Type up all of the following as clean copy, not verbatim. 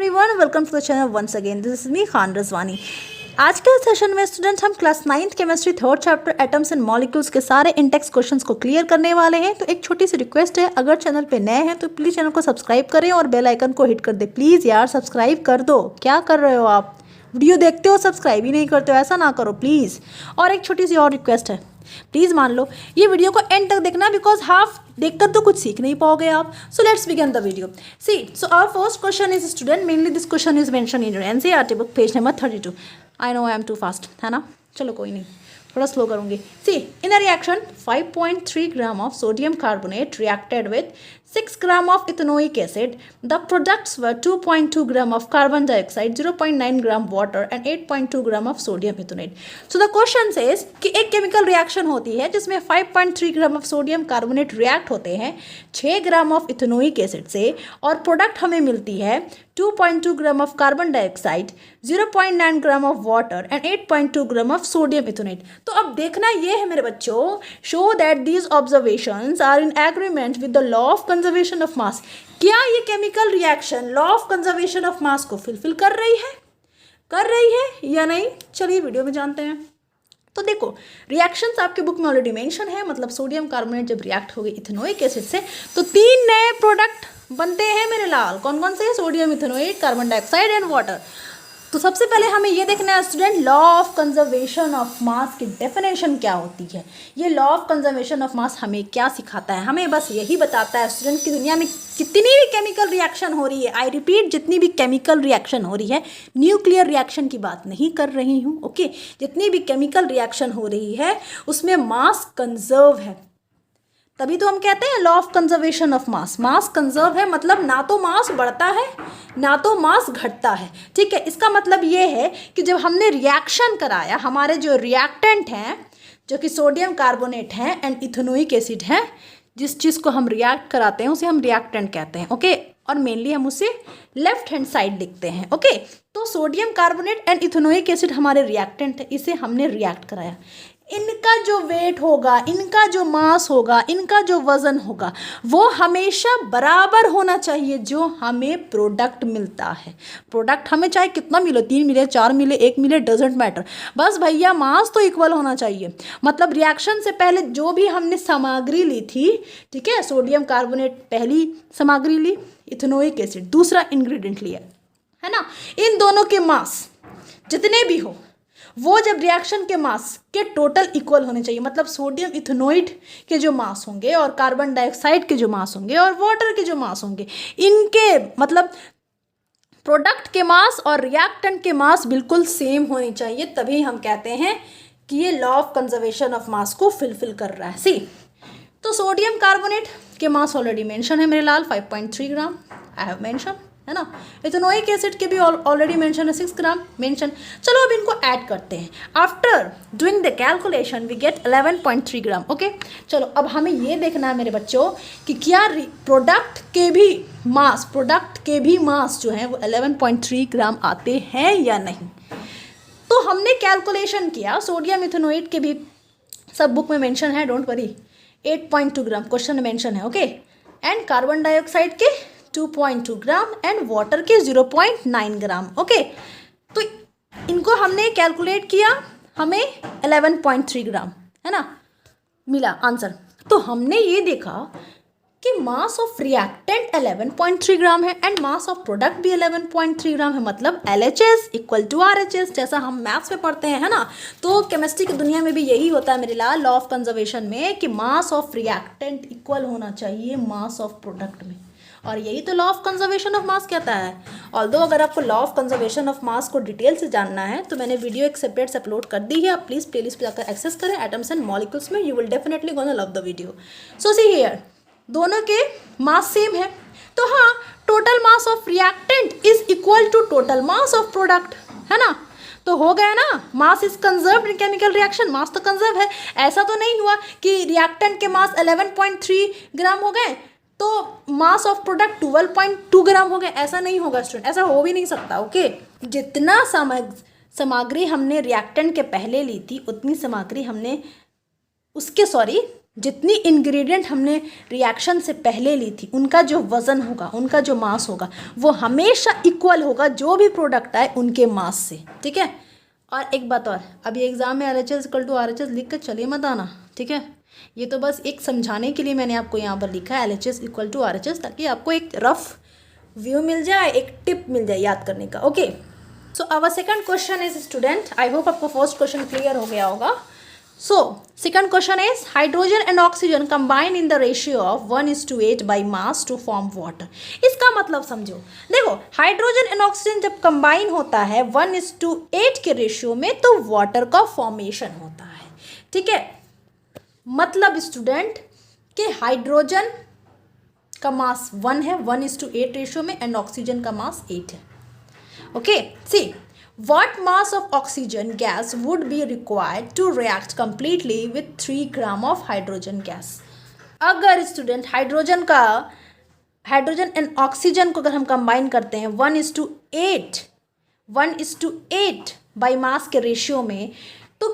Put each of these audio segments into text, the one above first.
Everyone, welcome to the channel once again. This is me Khan Rajwani. आज के session में students हम class 9th chemistry third chapter atoms and molecules के सारे Intex questions को clear करने वाले हैं। तो एक छोटी सी रिक्वेस्ट है, अगर चैनल पे नए हैं तो प्लीज़ चैनल को सब्सक्राइब करें और बेल आइकन को हिट कर दे। प्लीज़ यार सब्सक्राइब कर दो। क्या कर रहे हो आप? वीडियो देखते हो सब्सक्राइब ही नहीं करते हो, ऐसा ना करो प्लीज़। और एक छोटी सी और रिक्वेस्ट है, प्लीज़ मान लो ये वीडियो को एंड तक देखना, बिकॉज हाफ देखकर तो कुछ सीख नहीं पाओगे आप। So let's begin the video. See, so our first question is student, mainly this question is mention in your NCERT book page number 32। I know I am too fast, है ना? चलो कोई नहीं, थोड़ा स्लो करूँगी। See, in a reaction 5.3 gram of sodium carbonate reacted with 6 gram of ethanoic acid. The products were 2.2 gram of carbon dioxide, 0.9 gram water and 8.2 gram of sodium ethanoate. So the question says कि एक chemical reaction होती है जिसमें 5.3 gram of sodium carbonate react होते हैं 6 gram of ethanoic acid से, और product हमें मिलती है 2.2 gram of carbon dioxide, 0.9 gram of water and 8.2 gram of sodium ethanoate. तो अब देखना ये है मेरे बच्चों, show that these observations are in agreement with the law of conservation of mass. क्या ये chemical reaction law of conservation of mass को फुलफिल कर रही है या नहीं? चलिए वीडियो में जानते हैं। तो देखो, रिएक्शंस आपके बुक में ऑलरेडी मेंशन है, मतलब सोडियम कार्बोनेट जब रिएक्ट हो गई इथेनोइक एसिड से तो 3 नए प्रोडक्ट बनते हैं मेरे लाल। कौन कौन से? Sodium ethanoate, carbon dioxide and water. तो सबसे पहले हमें ये देखना है student, law of conservation of मास की डेफिनेशन क्या होती है। ये लॉ ऑफ कंजर्वेशन ऑफ मास हमें क्या सिखाता है? हमें बस यही बताता है स्टूडेंट की दुनिया में जितनी भी केमिकल रिएक्शन हो रही है, आई रिपीट, जितनी भी केमिकल रिएक्शन हो रही है, न्यूक्लियर रिएक्शन की बात नहीं कर रही हूँ, ओके। जितनी भी केमिकल रिएक्शन हो रही है उसमें मास कंजर्व है, तभी तो हम कहते हैं law of conservation of mass. Mass conserve है मतलब ना तो मास बढ़ता है ना तो मास घटता है, ठीक है। इसका मतलब ये है कि जब हमने रिएक्शन कराया, हमारे जो रिएक्टेंट हैं जो कि सोडियम कार्बोनेट हैं एंड इथेनोइक एसिड हैं, जिस चीज़ को हम रिएक्ट कराते हैं उसे हम रिएक्टेंट कहते हैं, ओके। और मेनली हम उसे लेफ्ट हैंड साइड लिखते हैं, ओके। तो sodium carbonate and ethanoic acid हमारे रिएक्टेंट है, इसे हमने रिएक्ट कराया। इनका जो वेट होगा, इनका जो मास होगा, इनका जो वज़न होगा, वो हमेशा बराबर होना चाहिए जो हमें प्रोडक्ट मिलता है। प्रोडक्ट हमें चाहे कितना मिले, 3 मिले, 4 मिले, 1 मिले, डजेंट मैटर, बस भैया मास तो इक्वल होना चाहिए। मतलब रिएक्शन से पहले जो भी हमने सामग्री ली थी, ठीक है, सोडियम कार्बोनेट पहली सामग्री ली, इथेनोइक एसिड दूसरा इंग्रेडिएंट लिया, है ना। इन दोनों के मास जितने भी हो वो जब रिएक्शन के मास के टोटल इक्वल होने चाहिए। मतलब सोडियम इथेनोइड के जो मास होंगे और कार्बन डाइऑक्साइड के जो मास होंगे और वाटर के जो मास होंगे, इनके मतलब प्रोडक्ट के मास और रिएक्टेंट के मास बिल्कुल सेम होनी चाहिए, तभी हम कहते हैं कि ये law of conservation of mass को फुलफिल कर रहा है। सी, तो सोडियम कार्बोनेट के मास ऑलरेडी मेंशन है मेरे लाल, 5.3 ग्राम आई हैव मेंशन, है ना। इथेनोइक एसिड के भी ऑलरेडी मेंशन है, 6 ग्राम मेंशन। चलो अब इनको ऐड करते हैं। After doing the calculation we get 11.3 gram, okay. चलो अब हमें ये देखना है मेरे बच्चों कि क्या प्रोडक्ट के भी मास जो है वो 11.3 ग्राम आते हैं या नहीं। तो हमने कैलकुलेशन किया, सोडियम इथेनोइट के भी सब बुक में मेंशन है, डोंट वरी, 8.2 ग्राम क्वेश्चन में मेंशन है, ओके। एंड कार्बन डाइऑक्साइड के 2.2 ग्राम एंड वाटर के 0.9 ग्राम, ओके। तो इनको हमने कैलकुलेट किया, हमें 11.3 ग्राम, है ना, मिला आंसर। तो हमने ये देखा कि मास ऑफ रिएक्टेंट 11.3 ग्राम है एंड मास ऑफ प्रोडक्ट भी 11.3 ग्राम है, मतलब LHS इक्वल टू RHS, जैसा हम मैथ्स में पढ़ते हैं, है ना। तो केमिस्ट्री की दुनिया में भी यही होता है मेरे लाल, लॉ ऑफ कंजर्वेशन में, कि मास ऑफ रिएक्टेंट इक्वल होना चाहिए मास ऑफ प्रोडक्ट में, और यही तो लॉ ऑफ कंजर्वेशन ऑफ मास कहता है। ऑल्दो अगर आपको law of conservation of mass को डिटेल से जानना है तो मैंने वीडियो एक सेपरेट से अपलोड कर दी है, आप प्लीज़ प्लेलिस्ट पे जाकर एक्सेस करें, एटम्स एंड मॉलिक्यूल्स में। You will definitely gonna love the video. So see here, दोनों के मास सेम है, तो हाँ, total mass of reactant is equal to total mass of product, है ना। तो हो गया ना, mass is conserved in chemical reaction, mass तो कंजर्व है। ऐसा तो नहीं हुआ कि रिएक्टेंट के मास 11.3 ग्राम हो गए तो मास ऑफ प्रोडक्ट 12.2 ग्राम हो गए, ऐसा नहीं होगा स्टूडेंट, ऐसा हो भी नहीं सकता, ओके। जितना सामग्री हमने रिएक्टेंट के पहले ली थी उतनी सामग्री हमने उसके जितनी इंग्रेडिएंट हमने रिएक्शन से पहले ली थी उनका जो वज़न होगा, उनका जो मास होगा, वो हमेशा इक्वल होगा जो भी प्रोडक्ट आए उनके मास से, ठीक है। और एक बात और, अभी एग्जाम में LHS इक्वल टू RHS लिख कर चले मत आना, ठीक है। ये तो बस एक समझाने के लिए मैंने आपको यहाँ पर लिखा है LHS इक्वल टू RHS, ताकि आपको एक रफ व्यू मिल जाए, एक टिप मिल जाए याद करने का। Okay, so our second question is student, I hope आपको फर्स्ट क्वेश्चन क्लियर हो गया होगा। So, second question is hydrogen and oxygen combine in the ratio of 1:8 by mass to form water. इसका मतलब समझो, देखो हाइड्रोजन एंड ऑक्सीजन जब combine होता है 1:8 के रेशियो में तो वाटर का फॉर्मेशन होता है, ठीक है। मतलब स्टूडेंट कि हाइड्रोजन का मास 1 है 1:8 रेशियो में, एंड ऑक्सीजन का मास 8 है। Okay, see what mass of oxygen gas would be required to react completely with 3 gram of hydrogen gas? अगर स्टूडेंट हाइड्रोजन एंड ऑक्सीजन को अगर हम कंबाइन करते हैं 1:8 बाई मास के रेशियो में, तो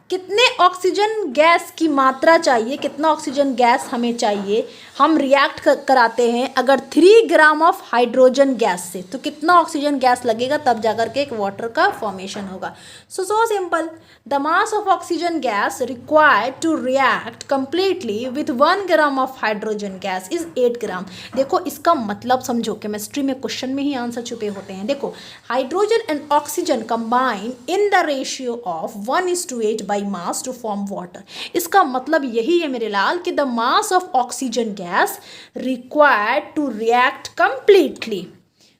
कितने ऑक्सीजन गैस की मात्रा चाहिए, कितना ऑक्सीजन गैस हमें चाहिए, हम रिएक्ट कराते हैं अगर 3 ग्राम ऑफ हाइड्रोजन गैस से, तो कितना ऑक्सीजन गैस लगेगा, तब जाकर के एक वाटर का फॉर्मेशन होगा। So simple, the mass of oxygen gas required to react completely with 1 gram of hydrogen gas is 8 gram. देखो इसका मतलब समझो, केमिस्ट्री में क्वेश्चन में ही आंसर छुपे होते हैं। देखो hydrogen and oxygen combine in the ratio of 1:8 by mass to form water. इसका मतलब यही है मेरे लाल कि the mass of oxygen gas required to react completely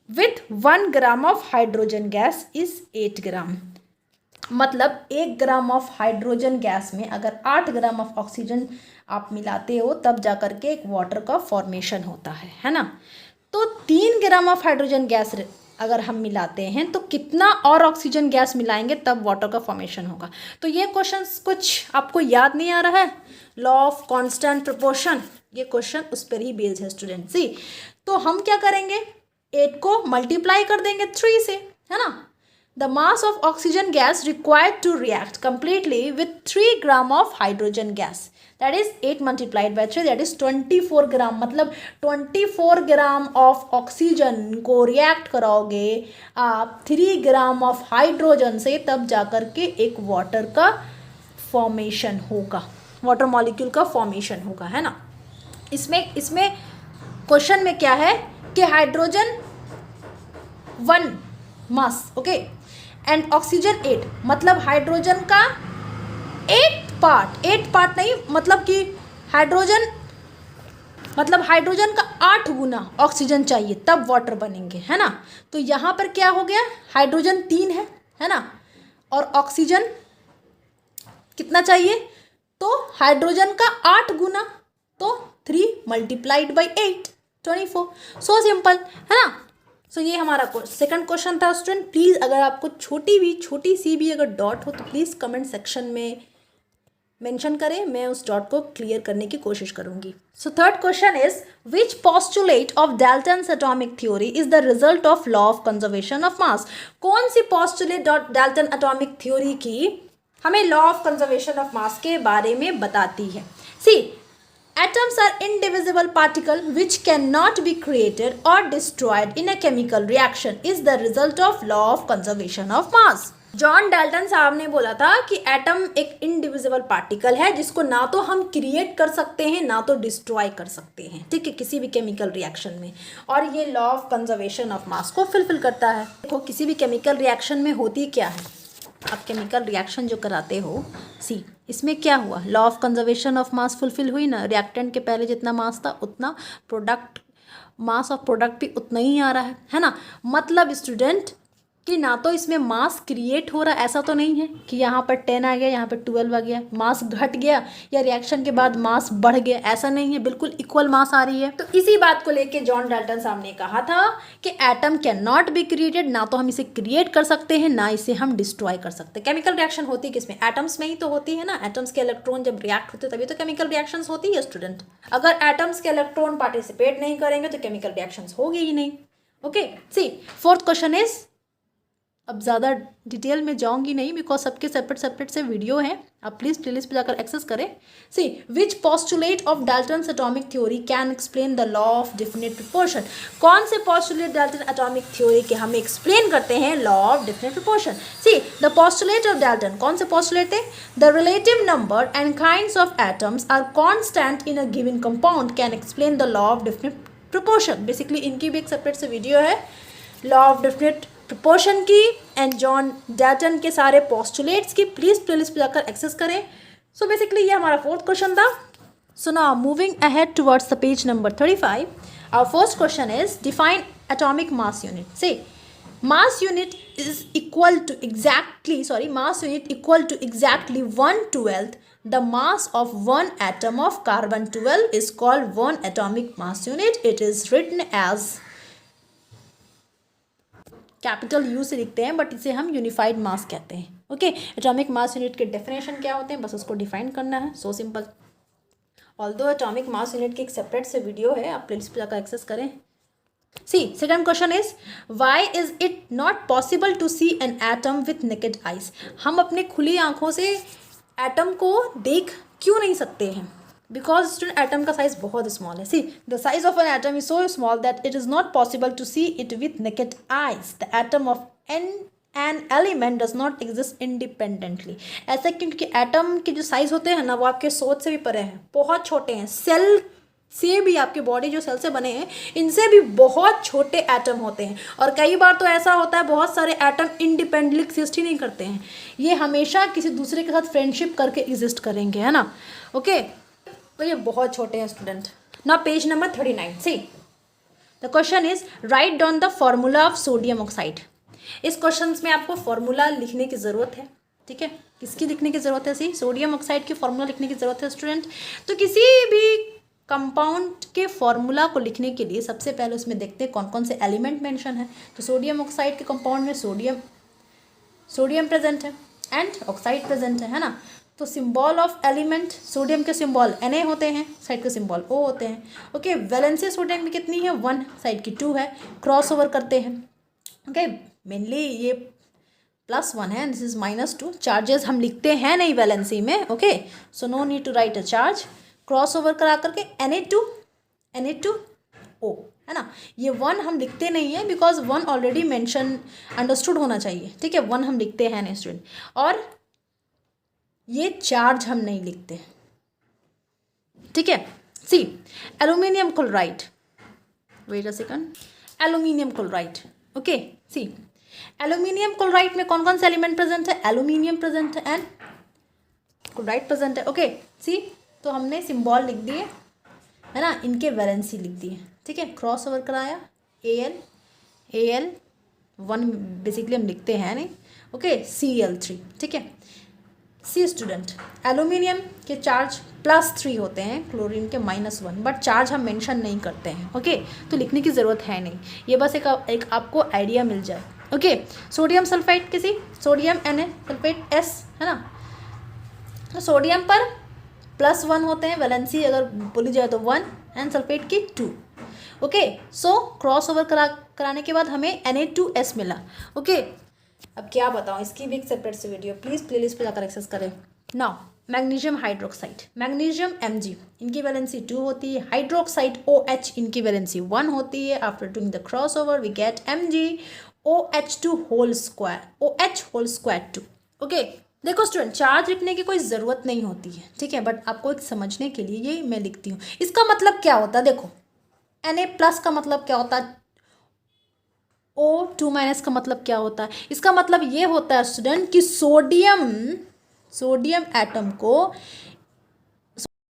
with 1 gram of hydrogen gas is 8 ग्राम। मतलब 1 ग्राम ऑफ हाइड्रोजन गैस में अगर 8 ग्राम ऑफ ऑक्सीजन आप मिलाते हो तब जाकर के एक वाटर का फॉर्मेशन होता है ना। तो 3 ग्राम ऑफ हाइड्रोजन गैस अगर हम मिलाते हैं तो कितना और ऑक्सीजन गैस मिलाएंगे तब वाटर का फॉर्मेशन होगा। तो ये क्वेश्चन कुछ आपको याद नहीं आ रहा है, लॉ ऑफ कांस्टेंट प्रोपोर्शन, ये क्वेश्चन उस पर ही बेस्ड है स्टूडेंट। सी, तो हम क्या करेंगे, 8 को मल्टीप्लाई कर देंगे 3 से, है ना। The mass of oxygen gas required to react completely with 3 gram of hydrogen gas, that is 8 multiplied by 3, that is 24 gram. मतलब 24 ग्राम ऑफ ऑक्सीजन को रिएक्ट कराओगे आप 3 ग्राम ऑफ हाइड्रोजन से, तब जाकर के एक वाटर का फॉर्मेशन होगा, वाटर मॉलिक्यूल का फॉर्मेशन होगा, है ना। इसमें क्वेश्चन में क्या है कि hydrogen 1 mass, okay, and oxygen 8, मतलब हाइड्रोजन का 8 पार्ट नहीं, मतलब कि हाइड्रोजन का 8 गुना ऑक्सीजन चाहिए तब वाटर बनेंगे, है ना। तो यहाँ पर क्या हो गया, हाइड्रोजन 3 है ना, और ऑक्सीजन कितना चाहिए, तो हाइड्रोजन का 8 गुना, तो 3 मल्टीप्लाइड बाई 8, 24। सो सिंपल, है ना। सो ये हमारा सेकंड क्वेश्चन था स्टूडेंट। प्लीज़ अगर आपको छोटी सी भी अगर डॉट हो तो प्लीज़ कमेंट सेक्शन में मेंशन करें, मैं उस डॉट को क्लियर करने की कोशिश करूंगी। So third question is which postulate of Dalton's atomic theory is the result of law of conservation of मास। कौन सी पोस्टुलेट डाल्टन एटॉमिक थ्योरी की हमें लॉ ऑफ कंजर्वेशन ऑफ मास के बारे में बताती है। सी, atoms are indivisible particle which cannot be created or destroyed in a chemical reaction is the result of law of conservation of mass। John Dalton साहब ने बोला था कि एटम एक इनडिविजिबल पार्टिकल है जिसको ना तो हम क्रिएट कर सकते हैं ना तो डिस्ट्रॉय कर सकते हैं, ठीक है, किसी भी केमिकल रिएक्शन में, और ये law of conservation of mass को फुलफिल करता है। देखो किसी भी केमिकल रिएक्शन में होती क्या है, आप केमिकल रिएक्शन जो कराते हो, सी इसमें क्या हुआ, law of conservation of mass fulfil हुई ना। रिएक्टेंट के पहले जितना मास था उतना मास ऑफ प्रोडक्ट भी उतना ही आ रहा है ना। मतलब स्टूडेंट कि ना तो इसमें मास क्रिएट हो रहा, ऐसा तो नहीं है कि यहाँ पर 10 आ गया यहाँ पर 12 आ गया, मास घट गया, या रिएक्शन के बाद मास बढ़ गया, ऐसा नहीं है, बिल्कुल इक्वल मास आ रही है। तो इसी बात को लेके जॉन डाल्टन साहब ने कहा था कि atom can not be created, ना तो हम इसे क्रिएट कर सकते हैं ना इसे हम डिस्ट्रॉय कर सकते हैं। केमिकल रिएक्शन होती किसमें, एटम्स में ही तो होती है ना। एटम्स के इलेक्ट्रॉन जब रिएक्ट होते तभी तो केमिकल रिएक्शन होती है स्टूडेंट। अगर एटम्स के इलेक्ट्रॉन पार्टिसिपेट नहीं करेंगे तो केमिकल रिएक्शन होगी ही नहीं। Okay, see fourth question is अब ज़्यादा डिटेल में जाऊंगी नहीं बिकॉज सबके सेपरेट से वीडियो हैं, आप प्लीज़ प्लेलिस्ट पे जाकर एक्सेस करें. See which postulate of Dalton's atomic theory can explain the law of definite proportion. कौन से पॉस्टुलेट डाल्टन एटॉमिक थ्योरी के हमें एक्सप्लेन करते हैं law of definite proportion. See the postulate of Dalton, कौन से पॉस्टुलेट थे? The relative number and kinds of atoms are constant in a given compound can explain the law of definite proportion. Basically इनकी भी एक separate से video है law of definite proportion की and John Dalton के सारे postulates की. Please playlist पे जाकर एक्सेस करें. सो बेसिकली ये हमारा फोर्थ क्वेश्चन था. So now moving ahead towards the page number 35. Our first question is define atomic mass unit. से mass unit is equal to exactly 1/12 the mass of one atom of carbon 12 is called one atomic mass unit. It is written as capital you से लिखते हैं but इसे हम unified मास कहते हैं. Okay, atomic mass unit के definition क्या होते हैं बस उसको डिफाइन करना है. So simple. Although atomic mass unit की एक सेपरेट से वीडियो है, आप प्लेलिस्ट पे जाकर एक्सेस करें. See second question is why is it not possible to see an atom with naked eyes. हम अपने खुली आंखों से एटम को देख क्यों नहीं सकते हैं? बिकॉज स्टूडेंट एटम का साइज बहुत स्मॉल है. See the size of an atom is so small that it is not possible to see it with naked eyes. The atom of an element does not exist independently. ऐसा क्योंकि atom के जो size होते हैं ना वो आपके सोच से भी परे हैं, बहुत छोटे हैं. सेल से भी, आपके बॉडी जो सेल से बने हैं इनसे भी बहुत छोटे एटम होते हैं. और कई बार तो ऐसा होता है बहुत सारे एटम इंडिपेंडेंटली एग्जिस्ट ही नहीं करते हैं, ये हमेशा किसी दूसरे के साथ फ्रेंडशिप करके एग्जिस्ट करेंगे, है ना. ओके, तो ये बहुत छोटे हैं स्टूडेंट. ना page number 39. See the question is write down the formula of sodium oxide. इस क्वेश्चन में आपको फॉर्मूला लिखने की ज़रूरत है. ठीक है, किसकी लिखने की ज़रूरत है? सी सोडियम ऑक्साइड की फॉर्मूला लिखने की ज़रूरत है स्टूडेंट. तो किसी भी कंपाउंड के फॉर्मूला को लिखने के लिए सबसे पहले उसमें देखते हैं कौन कौन से एलिमेंट मेंशन है. तो सोडियम ऑक्साइड के कंपाउंड में सोडियम प्रेजेंट है एंड ऑक्साइड प्रेजेंट है ना. तो सिंबल ऑफ एलिमेंट, सोडियम के सिंबल Na होते हैं, साइड के सिंबल O होते हैं. ओके, वैलेंसी सोडियम की कितनी है? 1, साइड की 2 है. क्रॉस ओवर करते हैं. ओके, मेनली ये +1 है, दिस इज -2. चार्जेस हम लिखते हैं नहीं वैलेंसी में. Okay, so no need to write a charge. Cross over करा करके Na2O है ना. ये 1 हम लिखते नहीं है बिकॉज 1 ऑलरेडी मेंशन अंडरस्टूड होना चाहिए. ठीक है, 1 हम लिखते हैं नहीं स्टूडेंट. और ये चार्ज हम नहीं लिखते. ठीक है. See aluminium chloride, wait a second, aluminium chloride. Okay, see aluminium chloride में कौन कौन से एलिमेंट प्रेजेंट है? एल्यूमिनियम प्रेजेंट है एंड क्लोराइड प्रेजेंट है. ओके, सी तो हमने सिंबल लिख दिए है ना, इनके वैलेंसी लिख दिए. ठीक है, क्रॉस ओवर कराया Al1 बेसिकली हम लिखते हैं नहीं. Okay, Cl3. ठीक है. सी स्टूडेंट, एल्यूमिनियम के चार्ज +3 होते हैं, क्लोरीन के -1, बट चार्ज हम मेंशन नहीं करते हैं. ओके, तो लिखने की ज़रूरत है नहीं. ये बस एक आपको आइडिया मिल जाए. ओके, सोडियम सल्फाइड किसी सोडियम Na सल्फेट S है ना. तो सोडियम पर +1 होते हैं, वैलेंसी अगर बोली जाए तो 1 एंड सल्फेट की 2. ओके, सो क्रॉस ओवर कराने के बाद हमें Na2S मिला. ओके, अब क्या बताऊँ, इसकी भी एक सेपरेट से वीडियो प्लीज़ प्लेलिस्ट पे जाकर एक्सेस करें. Now magnesium hydroxide, magnesium Mg, इनकी वैलेंसी 2 होती है. हाइड्रोक्साइड OH, इनकी वैलेंसी 1 होती है. After doing the cross over we get MgOH2 whole square, OH whole square 2. Okay, देखो स्टूडेंट, चार्ज लिखने की कोई ज़रूरत नहीं होती है. ठीक है, बट आपको एक समझने के लिए ये मैं लिखती हूँ. इसका मतलब क्या होता है? देखो, Na+ का मतलब क्या होता है? O2- का मतलब क्या होता है? इसका मतलब ये होता है स्टूडेंट कि सोडियम एटम को